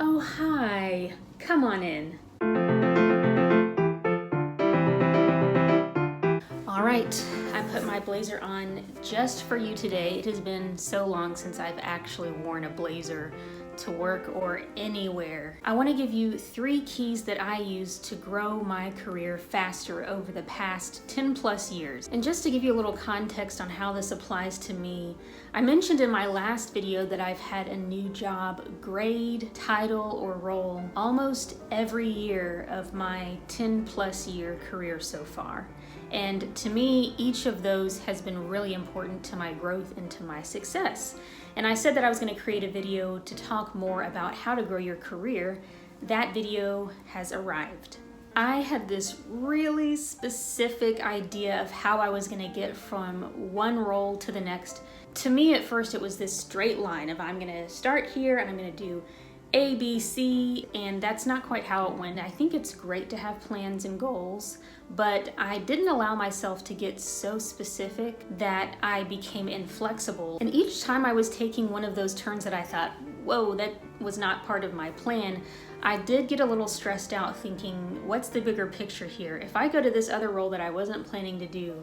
Oh, hi. Come on in. All right, I put my blazer on just for you today. It has been so long since I've actually worn a blazer to work or anywhere. I want to give you 3 keys that I use to grow my career faster over the past 10 plus years. And just to give you a little context on how this applies to me, I mentioned in my last video that I've had a new job, grade, title, or role almost every year of my 10 plus year career so far. And to me, each of those has been really important to my growth and to my success. And I said that I was going to create a video to talk more about how to grow your career. That video has arrived. I had this really specific idea of how I was going to get from one role to the next. To me, at first, it was this straight line of I'm going to start here and I'm going to do A, B, C, and that's not quite how it went. I think it's great to have plans and goals, but I didn't allow myself to get so specific that I became inflexible. And each time I was taking one of those turns that I thought, whoa, that was not part of my plan, I did get a little stressed out thinking, what's the bigger picture here? If I go to this other role that I wasn't planning to do,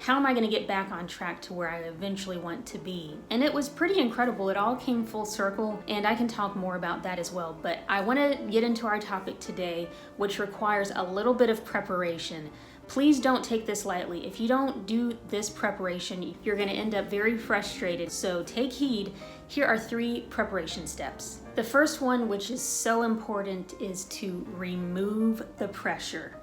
how am I going to get back on track to where I eventually want to be? And it was pretty incredible. It all came full circle, and I can talk more about that as well. But I want to get into our topic today, which requires a little bit of preparation. Please don't take this lightly. If you don't do this preparation, you're going to end up very frustrated. So take heed. Here are 3 preparation steps. The first one, which is so important, is to remove the pressure.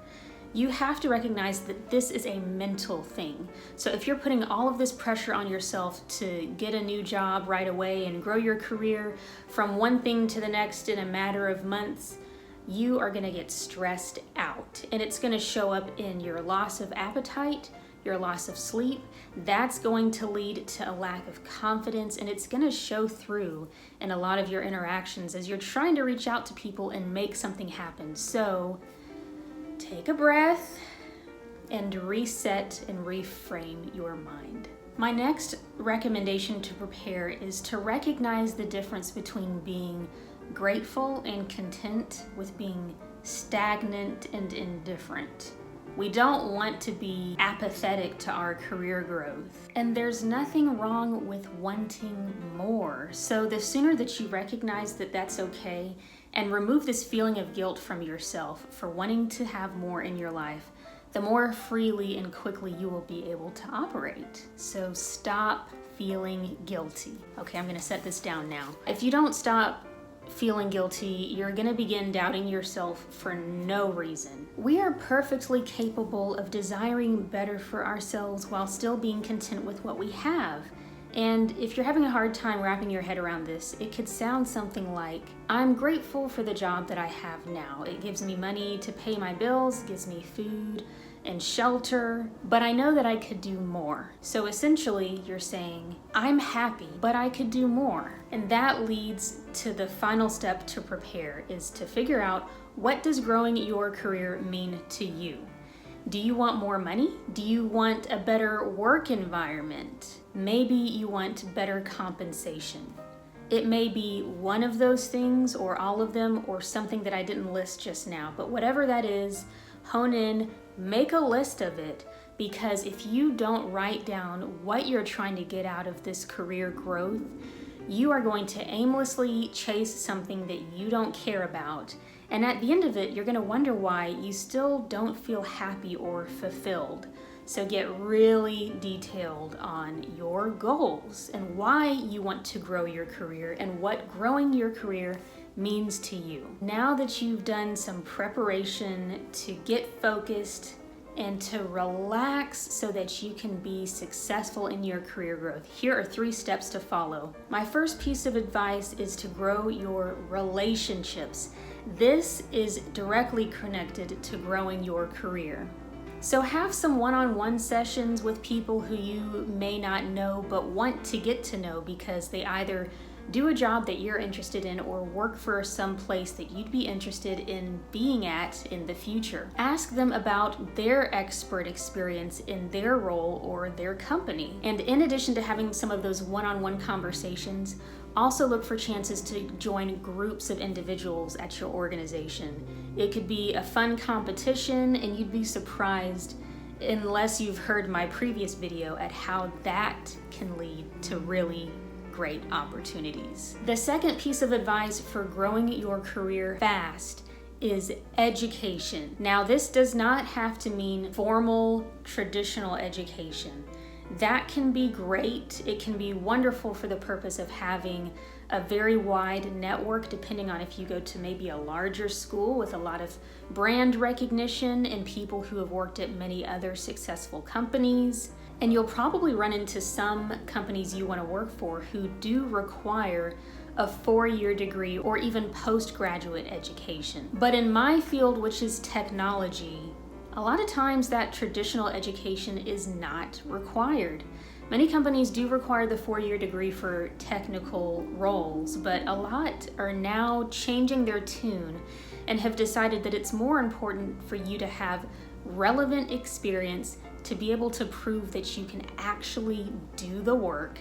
You have to recognize that this is a mental thing. So if you're putting all of this pressure on yourself to get a new job right away and grow your career from one thing to the next in a matter of months, you are gonna get stressed out. And it's gonna show up in your loss of appetite, your loss of sleep. That's going to lead to a lack of confidence, and it's gonna show through in a lot of your interactions as you're trying to reach out to people and make something happen. So take a breath and reset and reframe your mind. My next recommendation to prepare is to recognize the difference between being grateful and content with being stagnant and indifferent. We don't want to be apathetic to our career growth. And there's nothing wrong with wanting more. So the sooner that you recognize that that's okay and remove this feeling of guilt from yourself for wanting to have more in your life, the more freely and quickly you will be able to operate. So stop feeling guilty. Okay, I'm gonna set this down now. If you don't stop feeling guilty, you're gonna begin doubting yourself for no reason. We are perfectly capable of desiring better for ourselves while still being content with what we have. And if you're having a hard time wrapping your head around this, it could sound something like, I'm grateful for the job that I have now. It gives me money to pay my bills, gives me food and shelter, but I know that I could do more. So essentially, you're saying, I'm happy, but I could do more. And that leads to the final step to prepare, is to figure out, what does growing your career mean to you? Do you want more money? Do you want a better work environment? Maybe you want better compensation. It may be one of those things or all of them or something that I didn't list just now, but whatever that is, hone in, make a list of it, because if you don't write down what you're trying to get out of this career growth, you are going to aimlessly chase something that you don't care about. And at the end of it, you're going to wonder why you still don't feel happy or fulfilled. So get really detailed on your goals and why you want to grow your career and what growing your career means to you. Now that you've done some preparation to get focused and to relax so that you can be successful in your career growth, here are 3 steps to follow. My first piece of advice is to grow your relationships. This is directly connected to growing your career. So have some one-on-one sessions with people who you may not know but want to get to know, because they either do a job that you're interested in or work for some place that you'd be interested in being at in the future. Ask them about their expert experience in their role or their company. And in addition to having some of those one-on-one conversations, Also look for chances to join groups of individuals at your organization. It could be a fun competition, and you'd be surprised, unless you've heard my previous video, at how that can lead to really great opportunities. The second piece of advice for growing your career fast is education. Now, this does not have to mean formal, traditional education. That can be great. It can be wonderful for the purpose of having a very wide network, depending on if you go to maybe a larger school with a lot of brand recognition and people who have worked at many other successful companies. And you'll probably run into some companies you want to work for who do require a 4-year degree or even postgraduate education. But in my field, which is technology, a lot of times that traditional education is not required. Many companies do require the 4-year degree for technical roles, but a lot are now changing their tune and have decided that it's more important for you to have relevant experience to be able to prove that you can actually do the work,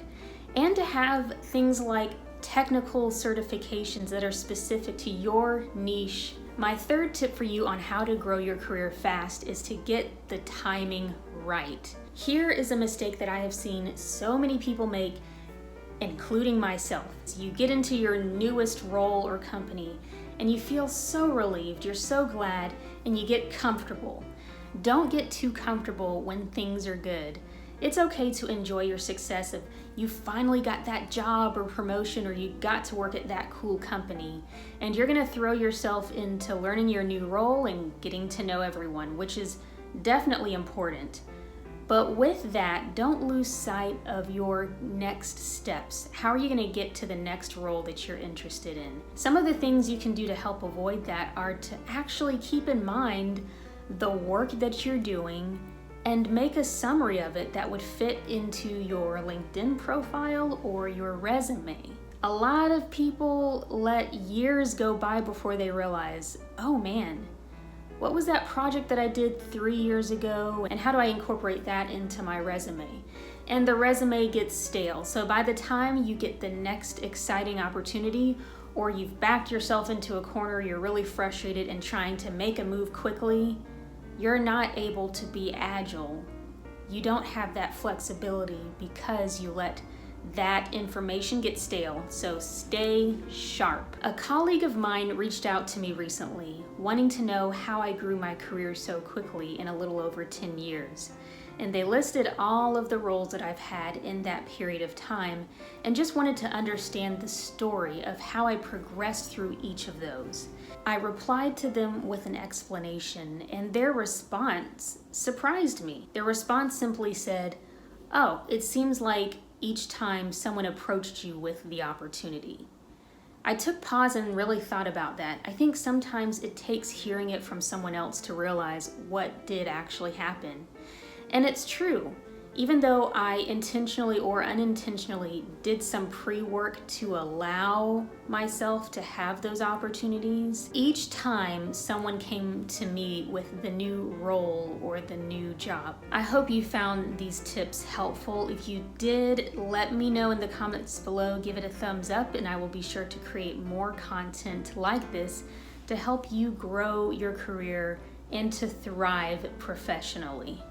and to have things like technical certifications that are specific to your niche. My third tip for you on how to grow your career fast is to get the timing right. Here is a mistake that I have seen so many people make, including myself. You get into your newest role or company and you feel so relieved, you're so glad, and you get comfortable. Don't get too comfortable when things are good. It's okay to enjoy your success if you finally got that job or promotion, or you got to work at that cool company, and you're gonna throw yourself into learning your new role and getting to know everyone, which is definitely important. But with that, don't lose sight of your next steps. How are you gonna get to the next role that you're interested in? Some of the things you can do to help avoid that are to actually keep in mind the work that you're doing and make a summary of it that would fit into your LinkedIn profile or your resume. A lot of people let years go by before they realize, oh man, what was that project that I did 3 years ago, and how do I incorporate that into my resume? And the resume gets stale. So by the time you get the next exciting opportunity, or you've backed yourself into a corner, you're really frustrated and trying to make a move quickly, you're not able to be agile. You don't have that flexibility because you let that information get stale, so stay sharp. A colleague of mine reached out to me recently, wanting to know how I grew my career so quickly in a little over 10 years. And they listed all of the roles that I've had in that period of time, and just wanted to understand the story of how I progressed through each of those. I replied to them with an explanation, and their response surprised me. Their response simply said, "Oh, it seems like each time someone approached you with the opportunity." I took pause and really thought about that. I think sometimes it takes hearing it from someone else to realize what did actually happen. And it's true. Even though I intentionally or unintentionally did some pre-work to allow myself to have those opportunities, each time someone came to me with the new role or the new job. I hope you found these tips helpful. If you did, let me know in the comments below. Give it a thumbs up, and I will be sure to create more content like this to help you grow your career and to thrive professionally.